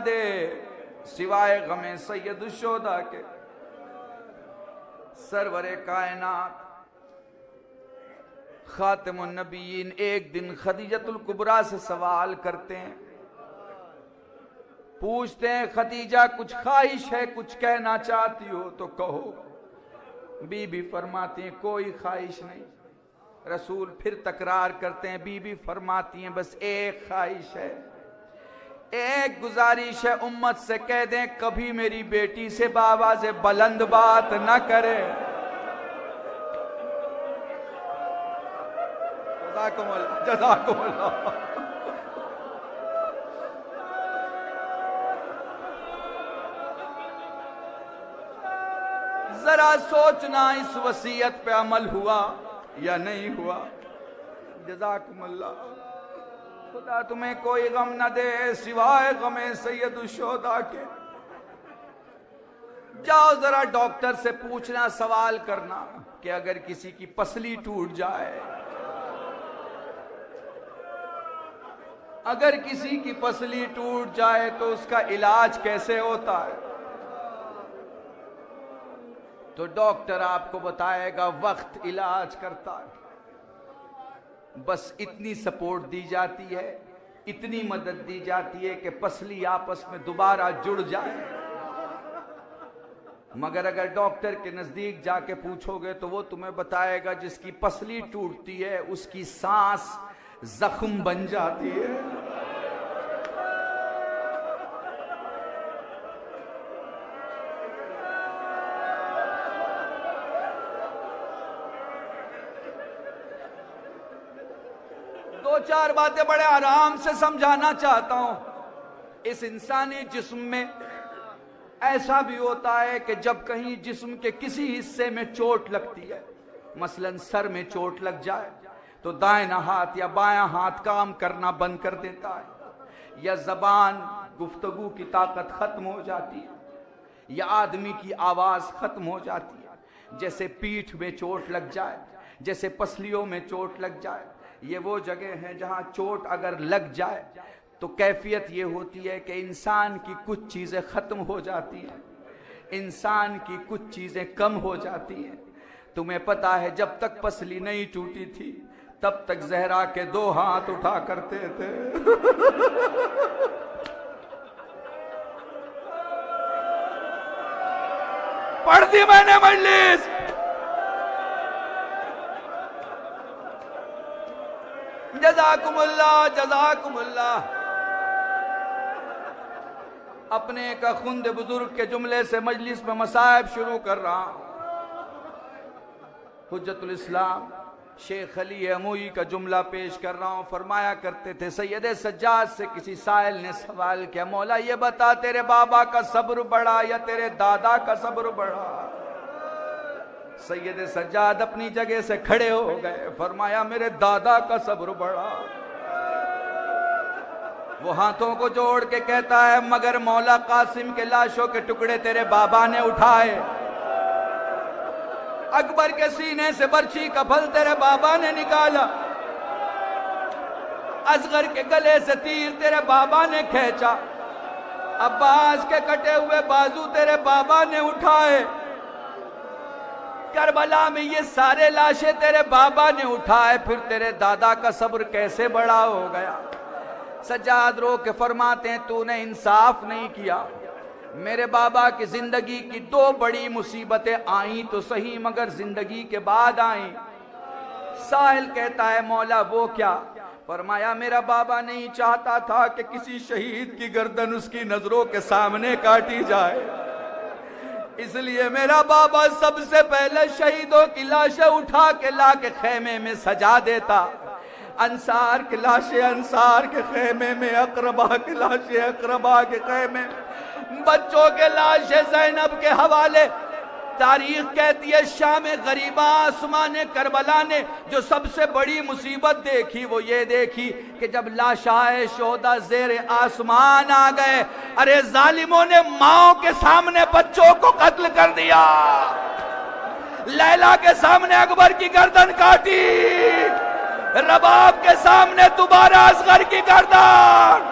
دے سوائے غم سید الشہداء کے۔ سرور کائنات خاتم النبیین ایک دن خدیجۃ الکبریٰ سے سوال کرتے ہیں، پوچھتے ہیں خدیجہ کچھ خواہش ہے، کچھ کہنا چاہتی ہو تو کہو۔ بی بی فرماتی ہیں کوئی خواہش نہیں۔ رسول پھر تکرار کرتے ہیں، بی بی فرماتی ہیں بس ایک خواہش ہے، ایک گزارش ہے، امت سے کہہ دیں کبھی میری بیٹی سے بآواز بلند بات نہ کرے۔ جزاکم اللہ، جزاکم اللہ۔ ذرا سوچنا اس وصیت پہ عمل ہوا یا نہیں ہوا۔ جزاکم اللہ۔ خدا تمہیں کوئی غم نہ دے سوائے غم سید الشہداء کے۔ جاؤ ذرا ڈاکٹر سے پوچھنا، سوال کرنا کہ اگر کسی کی پسلی ٹوٹ جائے، اگر کسی کی پسلی ٹوٹ جائے تو اس کا علاج کیسے ہوتا ہے؟ تو ڈاکٹر آپ کو بتائے گا وقت علاج کرتا ہے۔ بس اتنی سپورٹ دی جاتی ہے، اتنی مدد دی جاتی ہے کہ پسلی آپس میں دوبارہ جڑ جائے۔ مگر اگر ڈاکٹر کے نزدیک جا کے پوچھو گے تو وہ تمہیں بتائے گا جس کی پسلی ٹوٹتی ہے اس کی سانس زخم بن جاتی ہے۔ دو چار باتیں بڑے آرام سے سمجھانا چاہتا ہوں۔ اس انسانی جسم میں ایسا بھی ہوتا ہے کہ جب کہیں جسم کے کسی حصے میں چوٹ لگتی ہے، مثلا سر میں چوٹ لگ جائے تو دائیں ہاتھ یا بایاں ہاتھ کام کرنا بند کر دیتا ہے، یا زبان گفتگو کی طاقت ختم ہو جاتی ہے، یا آدمی کی آواز ختم ہو جاتی ہے۔ جیسے پیٹھ میں چوٹ لگ جائے، جیسے پسلیوں میں چوٹ لگ جائے، یہ وہ جگہ ہیں جہاں چوٹ اگر لگ جائے تو کیفیت یہ ہوتی ہے کہ انسان کی کچھ چیزیں ختم ہو جاتی ہیں، انسان کی کچھ چیزیں کم ہو جاتی ہیں۔ تمہیں پتا ہے جب تک پسلی نہیں ٹوٹی تھی تب تک زہرا کے 2 ہاتھ اٹھا کرتے تھے۔ پڑھ دی میں نے مجلس۔ جزاکم اللہ، جزاکم اللہ۔ اپنے ایک خند بزرگ کے جملے سے مجلس میں مصائب شروع کر رہا ہوں۔ حجت الاسلام شیخ علی اموئی کا جملہ پیش کر رہا ہوں۔ فرمایا کرتے تھے، سید سجاد سے کسی سائل نے سوال کیا، مولا یہ بتا تیرے بابا کا صبر بڑا یا تیرے دادا کا صبر بڑا؟ سید سجاد اپنی جگہ سے کھڑے ہو گئے، فرمایا میرے دادا کا صبر بڑا۔ وہ ہاتھوں کو جوڑ کے کہتا ہے مگر مولا قاسم کے لاشوں کے ٹکڑے تیرے بابا نے اٹھائے، اکبر کے سینے سے برچھی کا پھل تیرے بابا نے نکالا، اصغر کے گلے سے تیر تیرے بابا نے کھینچا، عباس کے کٹے ہوئے بازو تیرے بابا نے اٹھائے، کربلا میں یہ سارے لاشیں تیرے بابا نے اٹھائے، پھر تیرے دادا کا صبر کیسے بڑا ہو گیا؟ سجاد رو کے فرماتے ہیں تو نے انصاف نہیں کیا، میرے بابا کی زندگی کی 2 بڑی مصیبتیں آئیں تو صحیح مگر زندگی کے بعد آئیں۔ سائل کہتا ہے مولا وہ کیا؟ فرمایا میرا بابا نہیں چاہتا تھا کہ کسی شہید کی گردن اس کی نظروں کے سامنے کاٹی جائے، اس لیے میرا بابا سب سے پہلے شہیدوں کی لاشیں اٹھا کے لا کے خیمے میں سجا دیتا، انصار کی لاشیں انصار کے خیمے میں، اقربا کی لاشیں اقربا کے خیمے، بچوں کے لاشیں زینب کے حوالے۔ تاریخ کہتی ہے شام غریبہ آسمان کربلا نے جو سب سے بڑی مصیبت دیکھی وہ یہ دیکھی کہ جب لاشائے شہداء زیر آسمان آ گئے، ارے ظالموں نے ماں کے سامنے بچوں کو قتل کر دیا، لیلا کے سامنے اکبر کی گردن کاٹی، رباب کے سامنے دوبارہ اصغر کی گردن،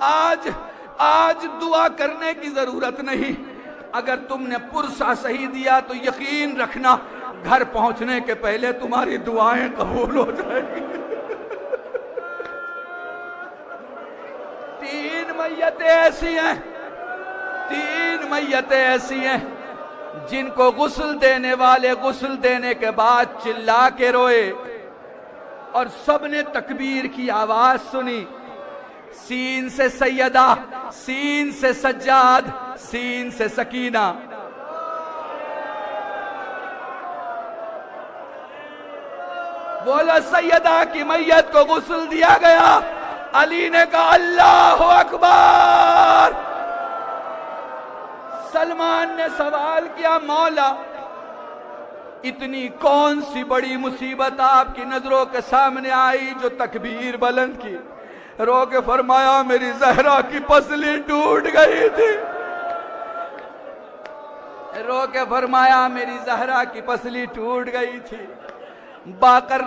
آج دعا کرنے کی ضرورت نہیں، اگر تم نے پرسہ صحیح دیا تو یقین رکھنا گھر پہنچنے کے پہلے تمہاری دعائیں قبول ہو جائیں گی۔ 3 میتیں ایسی ہیں جن کو غسل دینے والے غسل دینے کے بعد چلا کے روئے اور سب نے تکبیر کی آواز سنی، سین سے سیدہ، سین سے سجاد، سین سے سکینہ۔ بولا سیدہ کی میت کو غسل دیا گیا، علی نے کہا اللہ اکبر۔ سلمان نے سوال کیا مولا اتنی کون سی بڑی مصیبت آپ کی نظروں کے سامنے آئی جو تکبیر بلند کی؟ رو کے فرمایا میری زہرا کی پسلی ٹوٹ گئی تھی، رو کے فرمایا میری زہرا کی پسلی ٹوٹ گئی تھی۔ باقر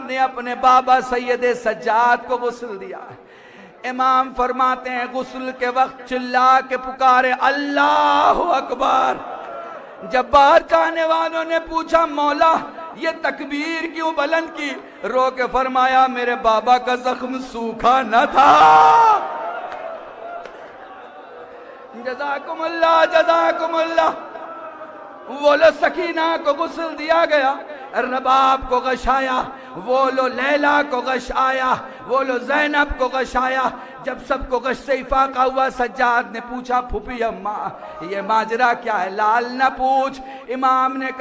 نے اپنے بابا سید سجاد کو غسل دیا۔ امام فرماتے ہیں غسل کے وقت چلا کے پکارے اللہ اکبر۔ جب باہر جانے والوں نے پوچھا مولا یہ تکبیر کیوں بلند کی؟ رو کے فرمایا میرے بابا کا زخم سوکھا نہ تھا۔ جزاکم اللہ جزاکم اللہ۔ وہ لو سکینہ کو غسل دیا گیا، رباب کو غشایا، وہ لو لیلا کو غشایا، وہ لو زینب کو غشایا۔ جب سب کو غش سے افاقہ ہوا سجاد نے پوچھا پھوپھی اماں یہ ماجرا کیا ہے؟ لال نہ پوچھ۔ امام نے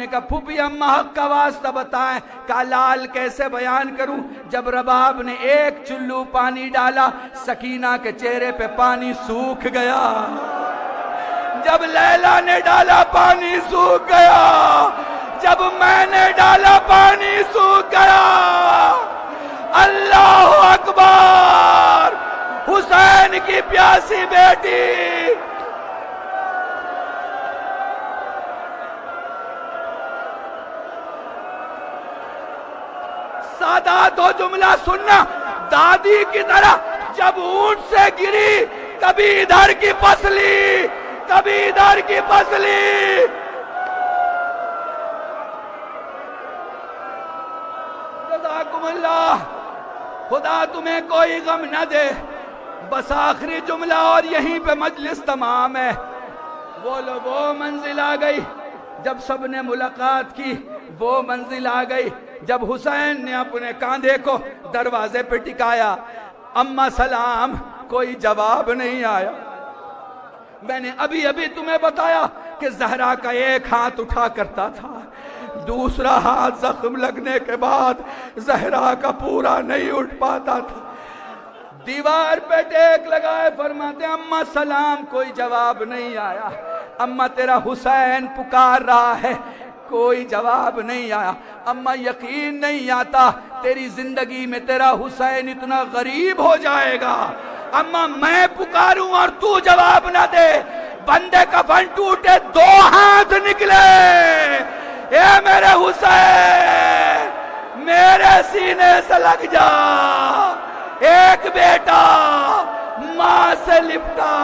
کہا پھوپھی اماں حق کا واسطہ بتائیں۔ کہا لال کیسے بیان کروں؟ جب رباب نے ایک چلو پانی ڈالا سکینہ کے چہرے پہ پانی سوکھ گیا، جب لیلا نے ڈالا پانی سوکھ گیا، جب میں نے ڈالا پانی سوکھ گیا۔ اللہ اکبر۔ حسین کی پیاسی بیٹی سادات ہو جملہ سننا دادی کی طرح، جب اونٹ سے گری کبھی ادھر کی پسلی کبھی ادھر کی پسلی۔ جزاکم اللہ۔ خدا تمہیں کوئی غم نہ دے۔ بس آخری جملہ اور یہیں پہ مجلس تمام ہے۔ وہ منزل آ گئی جب سب نے ملاقات کی، وہ منزل آ گئی جب حسین نے اپنے کاندھے کو دروازے پہ ٹکایا۔ اماں سلام، کوئی جواب نہیں آیا۔ میں نے ابھی تمہیں بتایا کہ زہرا کا ایک ہاتھ اٹھا کرتا تھا، دوسرا ہاتھ زخم لگنے کے بعد زہرا کا پورا نہیں اٹھ پاتا تھا۔ دیوار پہ ٹیک لگائے فرماتے اماں سلام، کوئی جواب نہیں آیا۔ اماں تیرا حسین پکار رہا ہے، کوئی جواب نہیں آیا۔ اماں یقین نہیں آتا تیری زندگی میں تیرا حسین اتنا غریب ہو جائے گا۔ اماں میں پکاروں اور تو جواب نہ دے، بندے کا فن ٹوٹے 2 ہاتھ نکلے، اے میرے حسین میرے سینے سے لگ جا۔ ایک بیٹا ماں سے لپٹا،